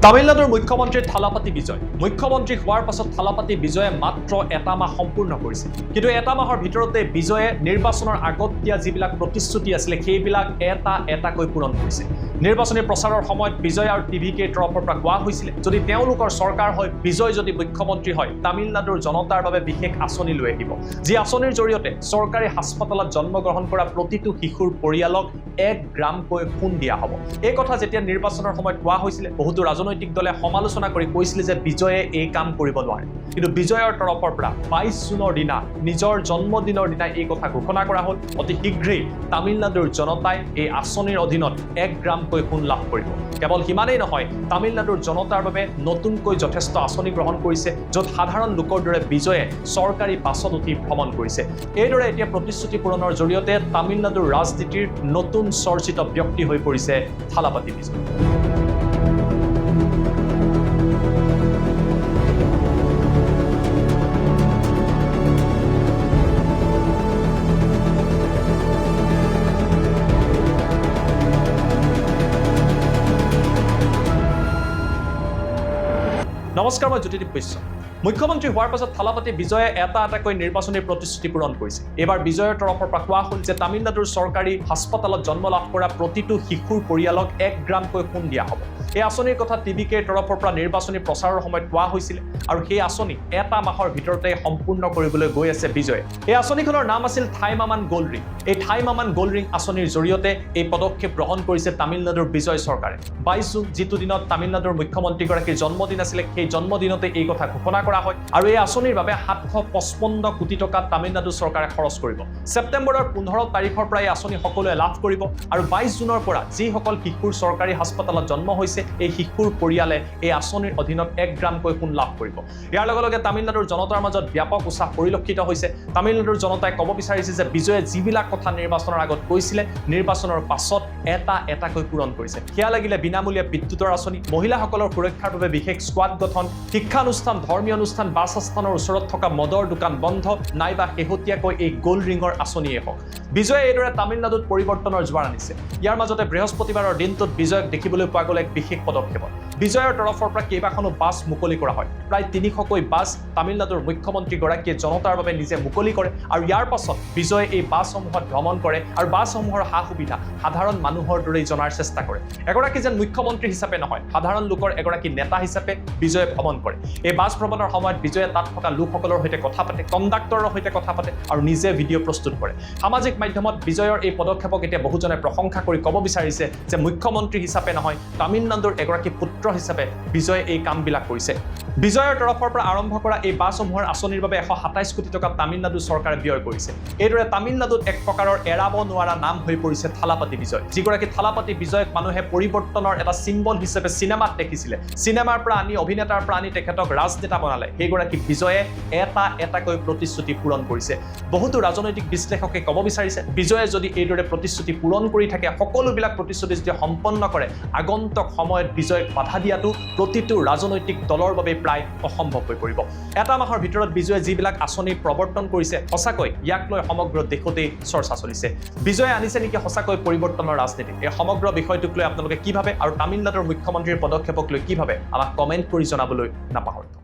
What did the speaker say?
তামিলনাডুৰ মুখ্যমন্ত্ৰী থালাপাতি বিজয় মুখ্যমন্ত্ৰী হোৱাৰ পাছত থালাপাতি বিজয়ে মাত্ৰ এটা মাহ সম্পূৰ্ণ কৰিছে কিন্তু এটা মাহৰ ভিতৰতে বিজয়ে নিৰ্বাচনৰ আগত দিয়া যিবিলাক প্ৰতিশ্ৰুতি আছিল সেইবিলাক এটাকৈ পূৰণ কৰিছে নিৰ্বাচনী প্ৰচাৰৰ সময়ত বিজয় আৰু টিভিকেৰ তৰফৰ পৰা কোৱা হৈছিল যদি তেওঁলোকৰ চৰকাৰ হয় বিজয় যদি মুখ্যমন্ত্ৰী হয় তামিলনাডুৰ জনতাৰ বাবে বিশেষ আঁচনি লৈ আহিব যি আঁচনিৰ জৰিয়তে চৰকাৰী হাস্পতালত জন্মগ্ৰহণ কৰা প্ৰতিটো শিশুৰ পৰিয়ালক 1 গ্ৰামকৈ সোণ দিয়া হ'ব এই কথা যেতিয়া নিৰ্বাচনৰ সময়ত কোৱা হৈছিল বহুতো ৰাজনৈতিক দলে সমালোচনা কৰি কৈছিল যে বিজয়ে এই কাম কৰিব নোৱাৰে কিন্তু বিজয়ৰ তৰফৰ পৰা 22 জুনৰ দিনা নিজৰ জন্মদিনৰ দিনা এই কথা ঘোষণা কৰা হ'ল অতি শীঘ্ৰেই তামিলনাডুৰ জনতাই এই আঁচনিৰ অধীনত 1 গ্ৰামকৈ সোণ লাভ কৰিব কেৱল হিমানেই নহয় তামিলনাডুৰ জনতাৰ বাবে নতুনকৈ যথেষ্ট আঁচনি গ্ৰহণ কৰিছে য'ত সাধাৰণ লোকৰ দৰে বিজয়ে চৰকাৰী বাছত উঠি ভ্ৰমণ কৰিছে এইদৰে এতিয়া প্ৰতিশ্ৰুতি পূৰণৰ জৰিয়তে তামিলনাডুৰ ৰাজনীতিৰ নতুন চৰ্চিত ব্যক্তি হৈ পৰিছে থালাপাতি বিজয় নমস্কাৰ মই জ্যোতিদীপ বৈশ্য মুখ্যমন্ত্ৰী হোৱাৰ পাছত থালাপাতি বিজয়ে এটাকৈ নিৰ্বাচনী প্ৰতিশ্ৰুতি পূৰণ কৰিছে এবাৰ বিজয়ৰ তৰফৰ পৰা কোৱা হ'ল যে তামিলনাডুৰ চৰকাৰী হাস্পতালত জন্ম লাভ কৰা প্ৰতিটো শিশুৰ পৰিয়ালক 1 গ্ৰামকৈ সোণ দিয়া হ'ব এই আঁচনিৰ কথা টিভিকেৰ তৰফৰ পৰা নিৰ্বাচনী প্ৰচাৰৰ সময়ত কোৱা হৈছিল আৰু সেই আঁচনি এটা মাহৰ ভিতৰতে সম্পূৰ্ণ কৰিবলৈ গৈ আছে বিজয় এই আঁচনিখনৰ নাম আছিল থাইমামান গোল্ড ৰিং এই থাইমামান গোল্ড ৰিং আঁচনিৰ জৰিয়তে এই পদক্ষেপ গ্ৰহণ কৰিছে তামিলনাডুৰ বিজয় চৰকাৰে 22 জুন যিটো দিনত তামিলনাডুৰ মুখ্যমন্ত্ৰীগৰাকীৰ জন্মদিন আছিল সেই জন্মদিনতে এই কথা ঘোষণা কৰা হয় আৰু এই আঁচনিৰ বাবে 755 কোটি টকা তামিলনাডু চৰকাৰে খৰচ কৰিব ছেপ্টেম্বৰৰ 15 তাৰিখৰ পৰা এই আঁচনি সকলোৱে লাভ কৰিব আৰু 22 জুনৰ পৰা যিসকল শিশুৰ চৰকাৰী হাস্পতালত জন্ম হৈছে এই শিশুৰ পৰিয়ালে এই আঁচনিৰ অধীনত 1 গ্ৰামকৈ সোণ লাভ কৰিব ইয়াৰ লগে লগে তামিলনাডুৰ জনতাৰ মাজত ব্যাপক উৎসাহ পৰিলক্ষিত হৈছে তামিলনাডুৰ জনতাই ক'ব বিচাৰিছে যে বিজয়ে যিবিলাক কথা নিৰ্বাচনৰ আগত কৈছিলে নিৰ্বাচনৰ পাছত এটাকৈ পূৰণ কৰিছে সেয়া লাগিলে বিনামূলীয়া বিদ্যুতৰ আঁচনি মহিলাসকলৰ সুৰক্ষাৰ বাবে বিশেষ স্কোৱাড গঠন শিক্ষানুষ্ঠান ধৰ্মীয় অনুষ্ঠান বাসস্থানৰ ওচৰত থকা মদৰ দোকান বন্ধ নাইবা শেহতীয়াকৈ এই গোল্ড ৰিঙৰ আঁচনিয়ে হওক বিজয়ে এইদৰে তামিলনাডুত পৰিৱৰ্তনৰ জোৱাৰ আনিছে ইয়াৰ মাজতে বৃহস্পতিবাৰৰ দিনটোত বিজয়ক দেখিবলৈ পোৱা গ'ল এক বিশেষ পদক্ষেপ বিজয়ৰ তৰফৰ পৰা কেইবাখনো বাছ মুকলি কৰা হয় প্ৰায় 300কৈ বাছ তামিলনাডুৰ মুখ্যমন্ত্ৰীগৰাকীয়ে জনতাৰ বাবে নিজে মুকলি কৰে আৰু ইয়াৰ পাছত বিজয়ে এই বাছসমূহত ভ্ৰমণ কৰে আৰু বাছসমূহৰ সা সুবিধা সাধাৰণ মানুহৰ দৰেই জনাৰ চেষ্টা কৰে এগৰাকী যেন মুখ্যমন্ত্ৰী হিচাপে নহয় সাধাৰণ লোকৰ এগৰাকী নেতা হিচাপে বিজয়ে ভ্ৰমণ কৰে এই বাছ ভ্ৰমণৰ সময়ত বিজয়ে তাত থকা লোকসকলৰ সৈতে কথা পাতে কণ্ডাক্টৰৰ সৈতে কথা পাতে আৰু নিজে ভিডিঅ' প্ৰস্তুত কৰে সামাজিক মাধ্যমত বিজয়ৰ এই পদক্ষেপক এতিয়া বহুজনে প্ৰশংসা কৰি ক'ব বিচাৰিছে যে মুখ্যমন্ত্ৰী হিচাপে নহয় তামিলনাডুৰ এগৰাকী পুত্ৰ হিচাপে বিজয়ে এই কামবিলাক কৰিছে বিজয়ৰ তৰফৰ পৰা আৰম্ভ কৰা এই বাছসমূহৰ আঁচনিৰ বাবে 127 কোটি টকা তামিলনাডু চৰকাৰে ব্যয় কৰিছে এইদৰে তামিলনাডুত এক প্ৰকাৰৰ এৰাব নোৱাৰা নাম হৈ পৰিছে থালাপাতি বিজয় যিগৰাকী থালাপাতি বিজয়ক মানুহে পৰিৱৰ্তনৰ এটা চিম্বল হিচাপে চিনেমাত দেখিছিলে চিনেমাৰ পৰা আনি অভিনেতাৰ পৰা আনি তেখেতক ৰাজনেতা বনালে সেইগৰাকী বিজয়ে এটাকৈ প্ৰতিশ্ৰুতি পূৰণ কৰিছে বহুতো ৰাজনৈতিক বিশ্লেষকে ক'ব বিচাৰিছে বিজয়ে যদি এইদৰে প্ৰতিশ্ৰুতি পূৰণ কৰি থাকে সকলোবিলাক প্ৰতিশ্ৰুতি যদি সম্পন্ন কৰে আগন্তুক সময়ত বিজয়ক বাধা দিয়াটো প্ৰতিটো ৰাজনৈতিক দলৰ বাবে প্ৰায় অসম্ভৱ হৈ পৰিব এটা মাহৰ ভিতৰত বিজয়ে যিবিলাক আঁচনি প্ৰৱৰ্তন কৰিছে সঁচাকৈ ইয়াক লৈ সমগ্ৰ দেশতেই চৰ্চা চলিছে বিজয়ে আনিছে নেকি সঁচাকৈ পৰিৱৰ্তনৰ ৰাজনীতি এই সমগ্ৰ বিষয়টোক লৈ আপোনালোকে কি ভাবে আৰু তামিলনাডুৰ মুখ্যমন্ত্ৰীৰ পদক্ষেপক লৈ কি ভাবে আমাক কমেন্ট কৰি জনাবলৈ নাপাহৰিব